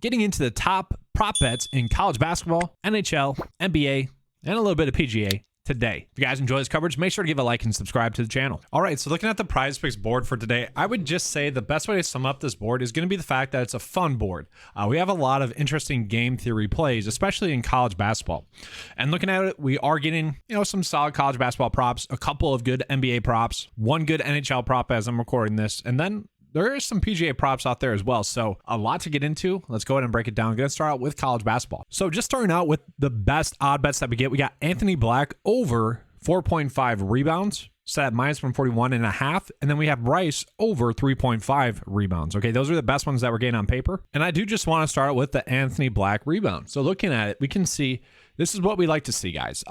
getting into the top prop bets in college basketball, NHL, NBA, and a little bit of PGA today. If you guys enjoy this coverage, make sure to give a like and subscribe to the channel. All right, so looking at the PrizePicks board for today, I would just say the best way to sum up this board is going to be the fact that it's a fun board. We have a lot of interesting game theory plays, especially in college basketball. And looking at it, we are getting, some solid college basketball props, a couple of good NBA props, one good NHL prop as I'm recording this, and then there is some PGA props out there as well. So a lot to get into. Let's go ahead and break it down. I'm going to start out with college basketball. So just starting out with the best odd bets that we get, we got Anthony Black over 4.5 rebounds, set at minus 141.5. And then we have Rice over 3.5 rebounds. Okay, those are the best ones that we're getting on paper. And I do just want to start with the Anthony Black rebound. So looking at it, we can see this is what we like to see, guys.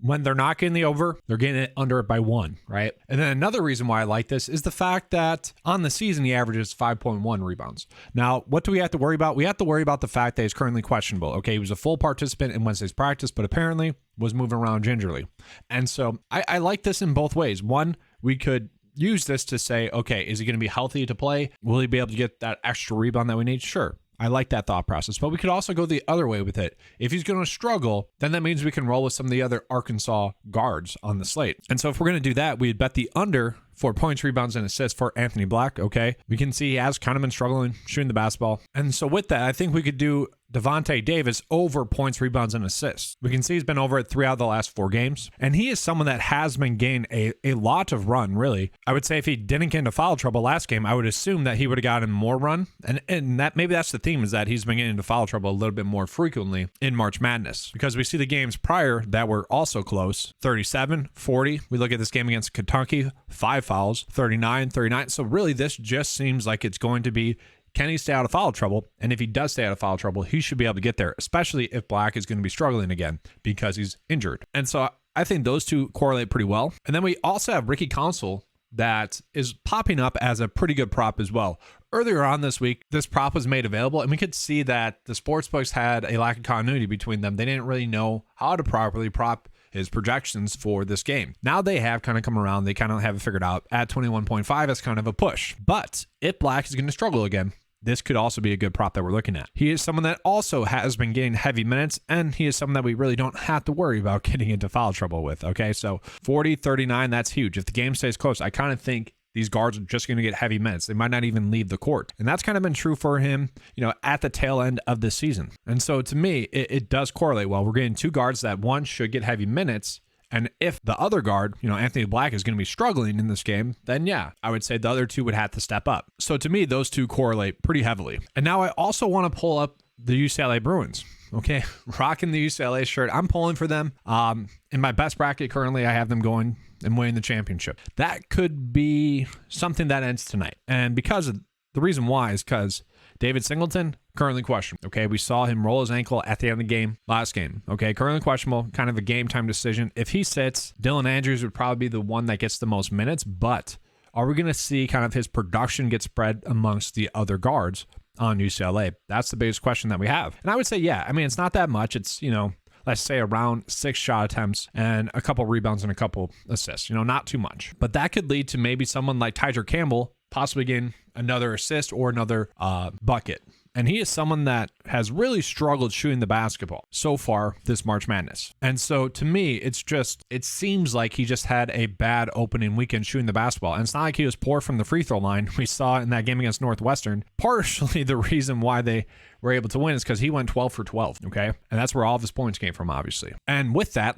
When they're not getting the over, they're getting it under it by 1, right? And then another reason why I like this is the fact that on the season, he averages 5.1 rebounds. Now, what do we have to worry about? We have to worry about the fact that he's currently questionable. Okay, he was a full participant in Wednesday's practice, but apparently was moving around gingerly. And so I like this in both ways. One, we could use this to say, okay, is he going to be healthy to play? Will he be able to get that extra rebound that we need? Sure. I like that thought process, but we could also go the other way with it. If he's going to struggle, then that means we can roll with some of the other Arkansas guards on the slate. And so if we're going to do that, we'd bet the under for points, rebounds, and assists for Anthony Black. Okay, we can see he has kind of been struggling shooting the basketball. And so with that, I think we could do Devontae Davis over points, rebounds, and assists. We can see he's been over it 3 out of the last 4 games. And he is someone that has been gaining a lot of run, really. I would say if he didn't get into foul trouble last game, I would assume that he would have gotten more run. And that maybe that's the theme, is that he's been getting into foul trouble a little bit more frequently in March Madness. Because we see the games prior that were also close. 37, 40. We look at this game against Kentucky, 5 fouls, 39, 39. So really this just seems like it's going to be, can he stay out of foul trouble? And if he does stay out of foul trouble, he should be able to get there, especially if Black is going to be struggling again because he's injured. And so I think those two correlate pretty well. And then we also have Ricky Council that is popping up as a pretty good prop as well. Earlier on this week, this prop was made available, and we could see that the sportsbooks had a lack of continuity between them. They didn't really know how to properly prop his projections for this game. Now they have kind of come around. They kind of have it figured out at 21.5 as kind of a push. But if Black is going to struggle again, this could also be a good prop that we're looking at. He is someone that also has been getting heavy minutes, and he is someone that we really don't have to worry about getting into foul trouble with. Okay, so 40, 39, that's huge. If the game stays close, I kind of think these guards are just going to get heavy minutes. They might not even leave the court. And that's kind of been true for him, at the tail end of the season. And so to me, it does correlate well. We're getting 2 guards that one should get heavy minutes. And if the other guard, Anthony Black, is going to be struggling in this game, then yeah, I would say the other 2 would have to step up. So to me, those 2 correlate pretty heavily. And now I also want to pull up the UCLA Bruins. Okay, rocking the UCLA shirt. I'm pulling for them. In my best bracket currently, I have them going and winning the championship. That could be something that ends tonight. And because of the reason why is because David Singleton, currently questionable. Okay, we saw him roll his ankle at the end of the game, last game. Okay, currently questionable, kind of a game time decision. If he sits, Dylan Andrews would probably be the one that gets the most minutes, but are we going to see kind of his production get spread amongst the other guards on UCLA? That's the biggest question that we have. And I would say, yeah, I mean, it's not that much. It's, let's say around 6 shot attempts and a couple rebounds and a couple assists, not too much. But that could lead to maybe someone like Tyger Campbell possibly getting another assist or another bucket. And he is someone that has really struggled shooting the basketball so far this March Madness. And so to me, it seems like he just had a bad opening weekend shooting the basketball. And it's not like he was poor from the free throw line. We saw in that game against Northwestern, partially the reason why they were able to win is because he went 12 for 12, okay? And that's where all of his points came from, obviously. And with that,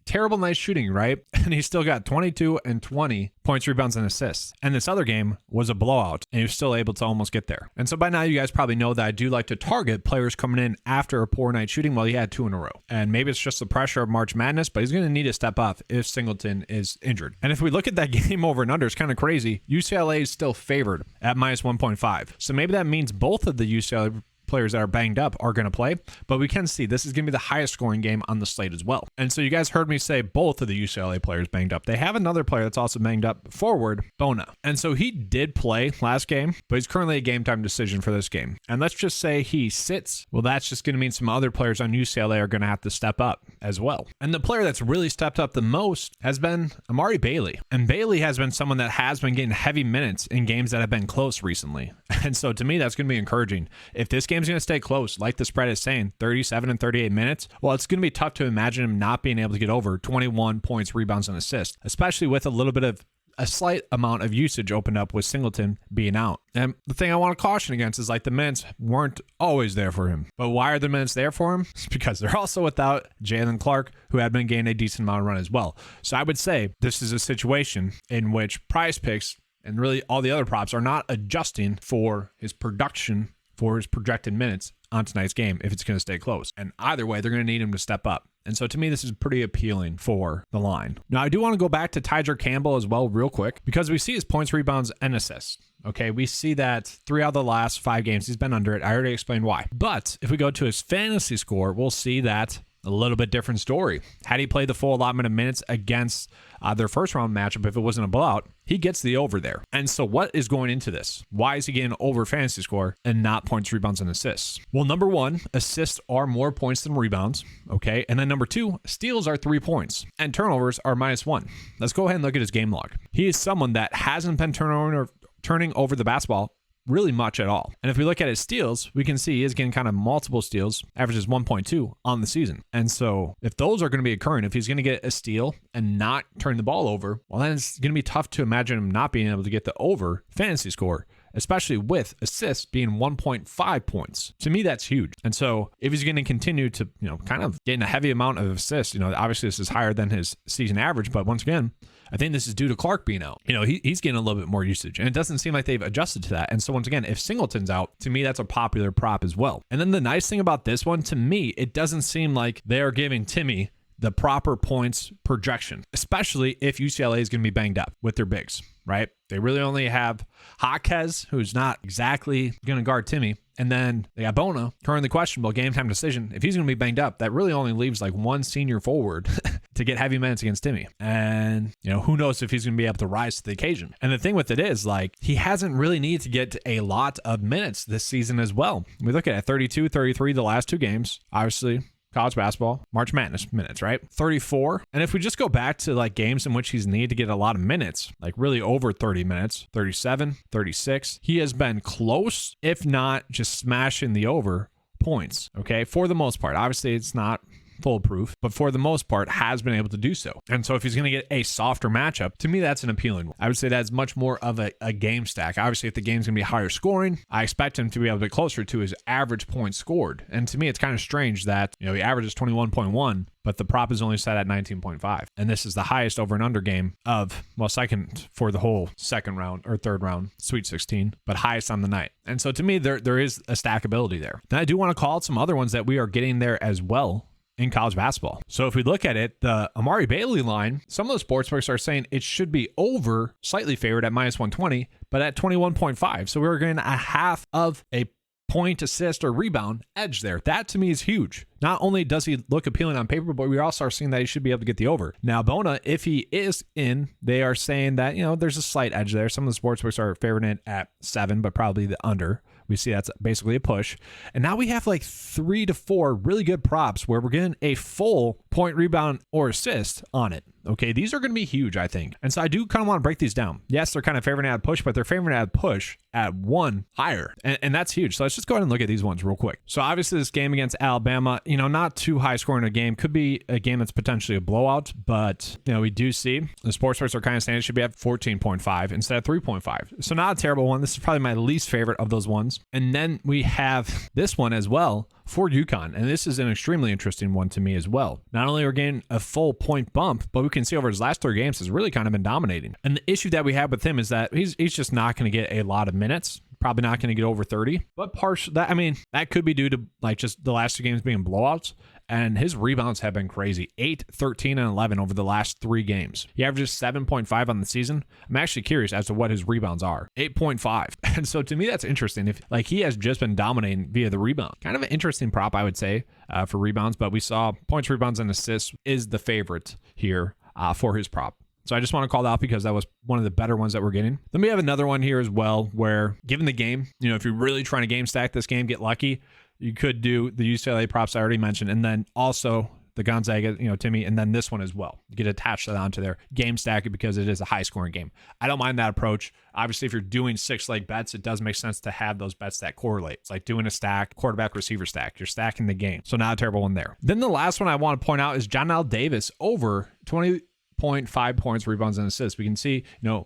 terrible night shooting, right? And he still got 22 and 20 points, rebounds, and assists. And this other game was a blowout, and he was still able to almost get there. And so by now, you guys probably know that I do like to target players coming in after a poor night shooting. Well, he had 2 in a row. And maybe it's just the pressure of March Madness, but he's going to need to step up if Singleton is injured. And if we look at that game over and under, it's kind of crazy. UCLA is still favored at minus 1.5. So maybe that means both of the UCLA players that are banged up are going to play, but we can see this is going to be the highest scoring game on the slate as well. And so you guys heard me say both of the UCLA players banged up. They have another player that's also banged up, forward Bona. And so he did play last game, but he's currently a game time decision for this game. And let's just say he sits. Well, that's just going to mean some other players on UCLA are going to have to step up as well. And the player that's really stepped up the most has been Amari Bailey. And Bailey has been someone that has been getting heavy minutes in games that have been close recently. And so to me, that's going to be encouraging. If this game game's going to stay close, like the spread is saying, 37 and 38 minutes, well, it's going to be tough to imagine him not being able to get over 21 points, rebounds, and assists, especially with a slight amount of usage opened up with Singleton being out. And the thing I want to caution against is like the minutes weren't always there for him. But why are the minutes there for him? It's because they're also without Jalen Clark, who had been gaining a decent amount of run as well. So I would say this is a situation in which PrizePicks and really all the other props are not adjusting for his production, for his projected minutes on tonight's game if it's going to stay close. And either way, they're going to need him to step up. And so to me, this is pretty appealing for the line. Now, I do want to go back to Tyger Campbell as well real quick because we see his points, rebounds, and assists. Okay, we see that 3 out of the last 5 games, he's been under it. I already explained why. But if we go to his fantasy score, we'll see that a little bit different story. Had he played the full allotment of minutes against their first round matchup, if it wasn't a blowout, he gets the over there. And so what is going into this? Why is he getting over fantasy score and not points, rebounds, and assists? Well, number 1, assists are more points than rebounds. Okay. And then number 2, steals are 3 points and turnovers are -1. Let's go ahead and look at his game log. He is someone that hasn't been turning over the basketball really much at all. And if we look at his steals, we can see he is getting kind of multiple steals, averages 1.2 on the season. And so if those are going to be occurring, if he's going to get a steal and not turn the ball over, well, then it's going to be tough to imagine him not being able to get the over fantasy score, especially with assists being 1.5 points. To me, that's huge. And so if he's going to continue to, kind of gain a heavy amount of assists, obviously this is higher than his season average, but once again, I think this is due to Clark being out. He's getting a little bit more usage, and it doesn't seem like they've adjusted to that. And so once again, if Singleton's out, to me, that's a popular prop as well. And then the nice thing about this one, to me, it doesn't seem like they are giving Timmy the proper points projection, especially if UCLA is going to be banged up with their bigs, right? They really only have Jaquez, who's not exactly going to guard Timmy. And then they got Bona, currently questionable, game time decision. If he's going to be banged up, that really only leaves like one senior forward to get heavy minutes against Timmy. And, who knows if he's going to be able to rise to the occasion. And the thing with it is, like, he hasn't really needed to get a lot of minutes this season as well. We look at it, 32, 33 the last 2 games, obviously. College basketball, March Madness minutes, right? 34. And if we just go back to like games in which he's needed to get a lot of minutes, like really over 30 minutes, 37, 36, he has been close, if not just smashing the over points, okay? For the most part. Obviously, it's not foolproof, but for the most part has been able to do so. And so if he's going to get a softer matchup, to me, that's an appealing one. I would say that's much more of a game stack. Obviously, if the game's going to be higher scoring, I expect him to be able to get closer to his average points scored. And to me, it's kind of strange that, he averages 21.1, but the prop is only set at 19.5. And this is the highest over and under game of, second for the whole second round or third round, Sweet 16, but highest on the night. And so to me, there is a stackability there. Then I do want to call out some other ones that we are getting there as well in college basketball. So if we look at it, the Amari Bailey line, some of the sportsbooks are saying it should be over, slightly favored at -120, but at 21.5. So we're getting a half of a point, assist, or rebound edge there. That to me is huge. Not only does he look appealing on paper, but we also are seeing that he should be able to get the over. Now, Bona, if he is in, they are saying that, there's a slight edge there. Some of the sportsbooks are favoring it at 7, but probably the under. We see that's basically a push. And now we have like 3 to 4 really good props where we're getting a full point, rebound, or assist on it. Okay, these are going to be huge, I think. And so I do kind of want to break these down. Yes, they're kind of favoring at push, but they're favoring at push at 1 higher. And that's huge. So let's just go ahead and look at these ones real quick. So obviously this game against Alabama, not too high scoring a game. Could be a game that's potentially a blowout, but we do see the sportsbooks are kind of saying it should be at 14.5 instead of 3.5. So not a terrible one. This is probably my least favorite of those ones. And then we have this one as well for UConn. And this is an extremely interesting one to me as well. Not only are we getting a full point bump, but we can see over his last 3 games has really kind of been dominating. And the issue that we have with him is that he's just not going to get a lot of minutes. Probably not going to get over 30, but that could be due to like just the last 2 games being blowouts. And his rebounds have been crazy. 8, 13, and 11 over the last 3 games. He averages 7.5 on the season. I'm actually curious as to what his rebounds are. 8.5. And so to me, that's interesting. If he has just been dominating via the rebound. Kind of an interesting prop, I would say, for rebounds. But we saw points, rebounds, and assists is the favorite here for his prop. So I just want to call that out because that was one of the better ones that we're getting. Then we have another one here as well where, given the game, if you're really trying to game stack this game, get lucky, you could do the UCLA props I already mentioned, and then also the Gonzaga, Timmy, and then this one as well. You get attached that onto their game stack because it is a high scoring game. I don't mind that approach. Obviously, if you're doing 6-leg bets, it does make sense to have those bets that correlate. It's like doing a stack, quarterback receiver stack. You're stacking the game. So not a terrible one there. Then the last one I want to point out is John L. Davis over 20.5 points, rebounds, and assists. We can see,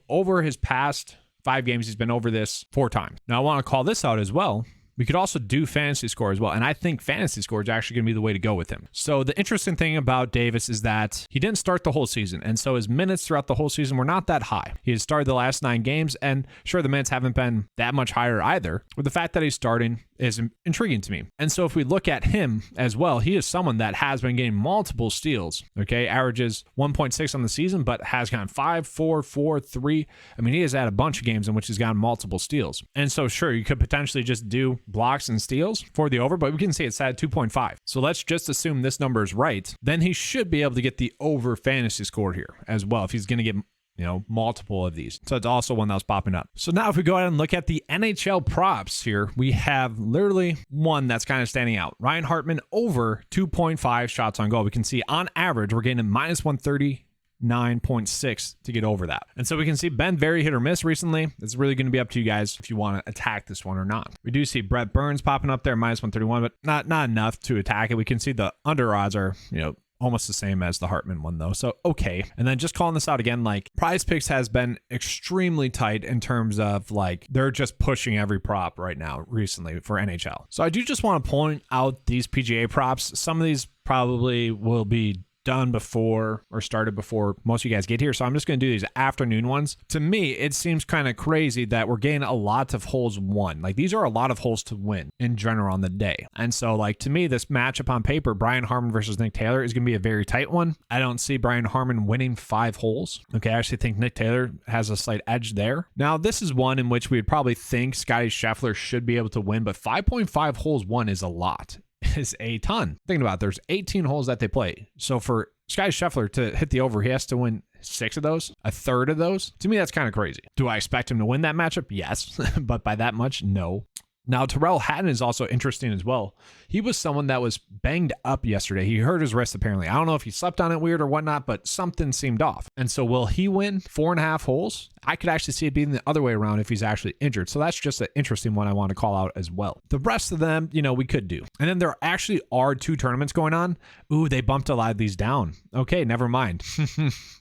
over his past 5 games, he's been over this 4 times. Now, I want to call this out as well. We could also do fantasy score as well. And I think fantasy score is actually going to be the way to go with him. So the interesting thing about Davis is that he didn't start the whole season. And so his minutes throughout the whole season were not that high. He has started the last 9 games. And sure, the minutes haven't been that much higher either. But the fact that he's starting is intriguing to me. And so if we look at him as well, he is someone that has been getting multiple steals. Okay, averages 1.6 on the season, but has gotten 5, 4, 4, 3. I mean, he has had a bunch of games in which he's gotten multiple steals. And so sure, you could potentially just do blocks and steals for the over, but we can see it's at 2.5. So let's just assume this number is right. Then he should be able to get the over fantasy score here as well if he's going to get multiple of these. So it's also one that was popping up. So now if we go ahead and look at the NHL props here, we have literally one that's kind of standing out. Ryan Hartman over 2.5 shots on goal. We can see on average, we're getting a minus 139.6 to get over that. And so we can see Ben very hit or miss recently. It's really going to be up to you guys if you want to attack this one or not. We do see Brett Burns popping up there, minus 131, but not enough to attack it. We can see the under odds are, almost the same as the Hartman one though. So, okay. And then just calling this out again, like PrizePicks has been extremely tight in terms of like, they're just pushing every prop right now recently for NHL. So I do just want to point out these PGA props. Some of these probably will be done before or started before most of you guys get here. So I'm just going to do these afternoon ones. To me, it seems kind of crazy that we're getting a lot of holes won. Like these are a lot of holes to win in general on the day. And so like to me, this matchup on paper, Brian Harman versus Nick Taylor is going to be a very tight one. I don't see Brian Harman winning 5 holes. Okay. I actually think Nick Taylor has a slight edge there. Now this is one in which we would probably think Scotty Scheffler should be able to win, but 5.5 holes won is a lot. Is a ton. Think about it, there's 18 holes that they play. So for Scotty Scheffler to hit the over, he has to win 6 of those, a third of those. To me, that's kind of crazy. Do I expect him to win that matchup? Yes, but by that much, no. Now, Tyrrell Hatton is also interesting as well. He was someone that was banged up yesterday. He hurt his wrist, apparently. I don't know if he slept on it weird or whatnot, but something seemed off. And so will he win 4.5 holes? I could actually see it being the other way around if he's actually injured. So that's just an interesting one I want to call out as well. The rest of them, we could do. And then there actually are 2 tournaments going on. Ooh, they bumped a lot of these down. Okay, never mind.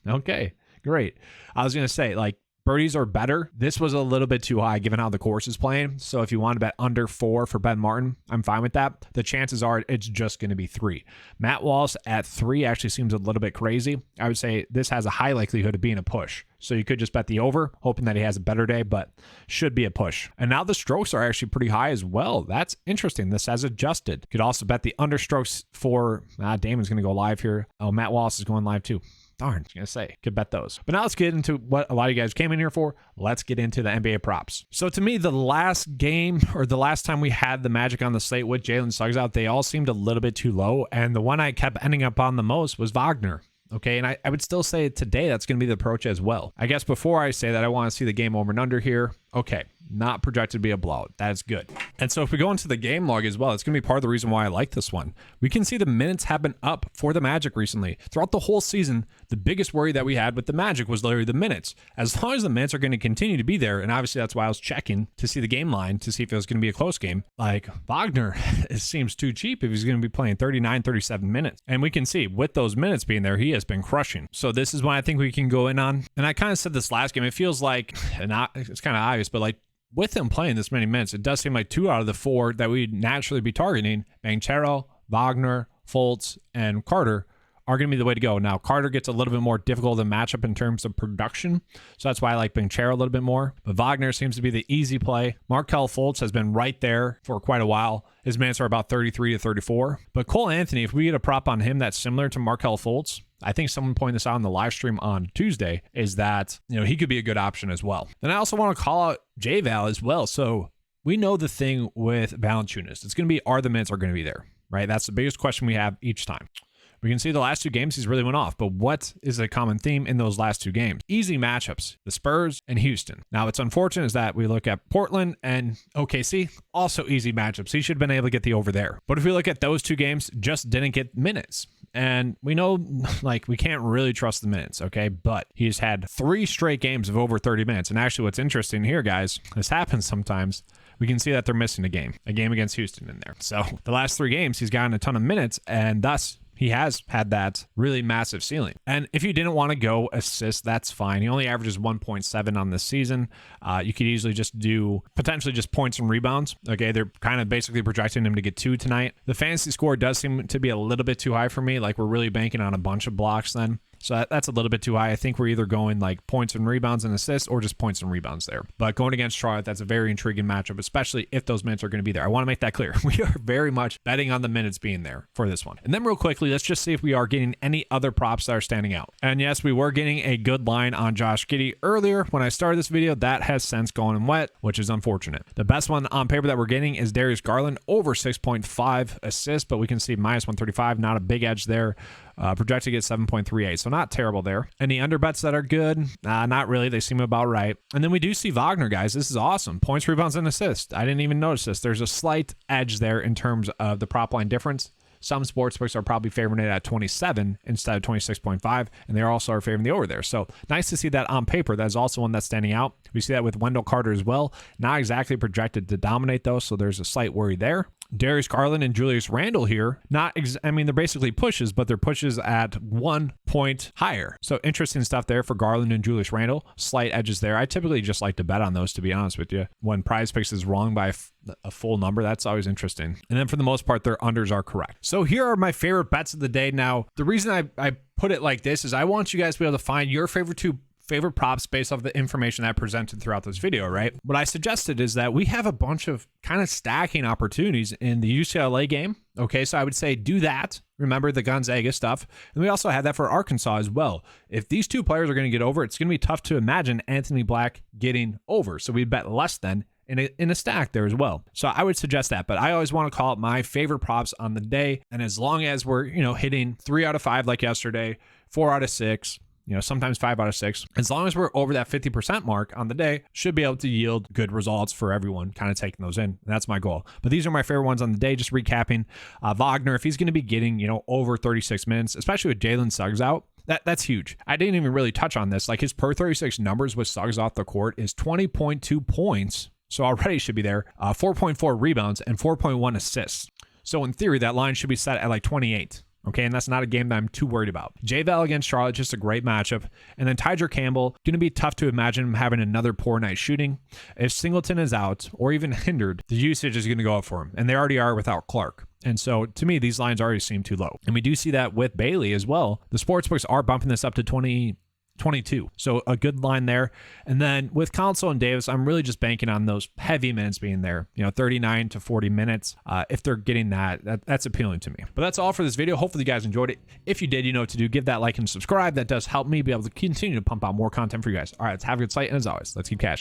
Okay, great. I was going to say, like, birdies are better. This was a little bit too high given how the course is playing. So if you want to bet under 4 for Ben Martin, I'm fine with that. The chances are it's just going to be 3. Matt Wallace at 3 actually seems a little bit crazy. I would say this has a high likelihood of being a push. So you could just bet the over, hoping that he has a better day, but should be a push. And now the strokes are actually pretty high as well. That's interesting. This has adjusted. You could also bet the understrokes for, Damon's going to go live here. Oh, Matt Wallace is going live too. Darn, I was going to say, could bet those. But now let's get into what a lot of you guys came in here for. Let's get into the NBA props. So to me, the last game or the last time we had the Magic on the slate with Jalen Suggs out, they all seemed a little bit too low. And the one I kept ending up on the most was Wagner. Okay, and I would still say today that's going to be the approach as well. I guess before I say that, I want to see the game over and under here. Okay, not projected to be a blowout. That's good. And so if we go into the game log as well, it's going to be part of the reason why I like this one. We can see the minutes have been up for the Magic recently. Throughout the whole season, the biggest worry that we had with the Magic was literally the minutes. As long as the minutes are going to continue to be there, and obviously that's why I was checking to see the game line to see if it was going to be a close game. Like Wagner, it seems too cheap if he's going to be playing 39, 37 minutes. And we can see with those minutes being there, he has been crushing. So this is one I think we can go in on. And I kind of said this last game. It feels like, and it's kind of obvious, but like with him playing this many minutes, it does seem like 2 out of the 4 that we'd naturally be targeting, Banchero, Wagner, Fultz, and Carter, are going to be the way to go. Now, Carter gets a little bit more difficult to match up in terms of production, so that's why I like Banchero a little bit more. But Wagner seems to be the easy play. Markelle Fultz has been right there for quite a while. His minutes are about 33 to 34. But Cole Anthony, if we get a prop on him that's similar to Markelle Fultz, I think someone pointed this out on the live stream on Tuesday, is that, he could be a good option as well. Then I also want to call out J-Val as well. So we know the thing with Valanciunas. It's going to be, are the minutes are going to be there, right? That's the biggest question we have each time. We can see the last 2 games, he's really went off. But what is a common theme in those last 2 games? Easy matchups, the Spurs and Houston. Now, it's unfortunate is that we look at Portland and OKC, also easy matchups. He should have been able to get the over there. But if we look at those 2 games, just didn't get minutes. And we know, like, we can't really trust the minutes, okay? But he's had 3 straight games of over 30 minutes. And actually, what's interesting here, guys, this happens sometimes. We can see that they're missing a game against Houston in there. So the last 3 games, he's gotten a ton of minutes, and thus he has had that really massive ceiling. And if you didn't want to go assist, that's fine. He only averages 1.7 on this season. You could easily just do potentially just points and rebounds. Okay, they're kind of basically projecting him to get 2 tonight. The fantasy score does seem to be a little bit too high for me. Like, we're really banking on a bunch of blocks then. So that's a little bit too high. I think we're either going like points and rebounds and assists or just points and rebounds there. But going against Charlotte, that's a very intriguing matchup, especially if those minutes are going to be there. I want to make that clear. We are very much betting on the minutes being there for this one. And then real quickly, let's just see if we are getting any other props that are standing out. And yes, we were getting a good line on Josh Giddey earlier when I started this video. That has since gone wet, which is unfortunate. The best one on paper that we're getting is Darius Garland over 6.5 assists, but we can see minus 135, not a big edge there. Projected to get 7.38, so not terrible there. Any underbets that are good? Not really. They seem about right. And then we do see Wagner, guys. This is awesome. Points, rebounds, and assists. I didn't even notice this. There's a slight edge there in terms of the prop line difference. Some sportsbooks are probably favoring it at 27 instead of 26.5, and they also are favoring the over there. So nice to see that on paper. That's also one that's standing out. We see that with Wendell Carter as well. Not exactly projected to dominate, though, so there's a slight worry there. Darius Garland and Julius Randle here, they're basically pushes, but they're pushes at 1 point higher. So interesting stuff there for Garland and Julius Randle. Slight edges there. I typically just like to bet on those, to be honest with you. When PrizePicks is wrong by a full number, that's always interesting. And then for the most part, their unders are correct. So here are my favorite bets of the day. Now, the reason I put it like this is I want you guys to be able to find your favorite props based off the information that I presented throughout this video, right? What I suggested is that we have a bunch of kind of stacking opportunities in the UCLA game. Okay, so I would say do that. Remember the Gonzaga stuff. And we also had that for Arkansas as well. If these 2 players are going to get over, it's going to be tough to imagine Anthony Black getting over. So we bet less than in a stack there as well. So I would suggest that, but I always want to call it my favorite props on the day. And as long as we're, hitting 3 out of 5 like yesterday, 4 out of 6, sometimes 5 out of 6. As long as we're over that 50% mark on the day, should be able to yield good results for everyone, kind of taking those in. And that's my goal. But these are my favorite ones on the day. Just recapping, Wagner, if he's going to be getting, over 36 minutes, especially with Jalen Suggs out, that's huge. I didn't even really touch on this. Like, his per 36 numbers with Suggs off the court is 20.2 points. So already should be there. 4.4 rebounds and 4.1 assists. So in theory, that line should be set at like 28. Okay, and that's not a game that I'm too worried about. J-Val against Charlotte, just a great matchup. And then Tyger Campbell, going to be tough to imagine him having another poor night shooting. If Singleton is out or even hindered, the usage is going to go up for him. And they already are without Clark. And so to me, these lines already seem too low. And we do see that with Bailey as well. The sportsbooks are bumping this up to 22. So a good line there. And then with Council and Davis, I'm really just banking on those heavy minutes being there, 39 to 40 minutes. If they're getting that's appealing to me. But that's all for this video. Hopefully you guys enjoyed it. If you did, you know what to do. Give that like and subscribe. That does help me be able to continue to pump out more content for you guys. All right, let's have a good sight. And as always, let's keep cashing.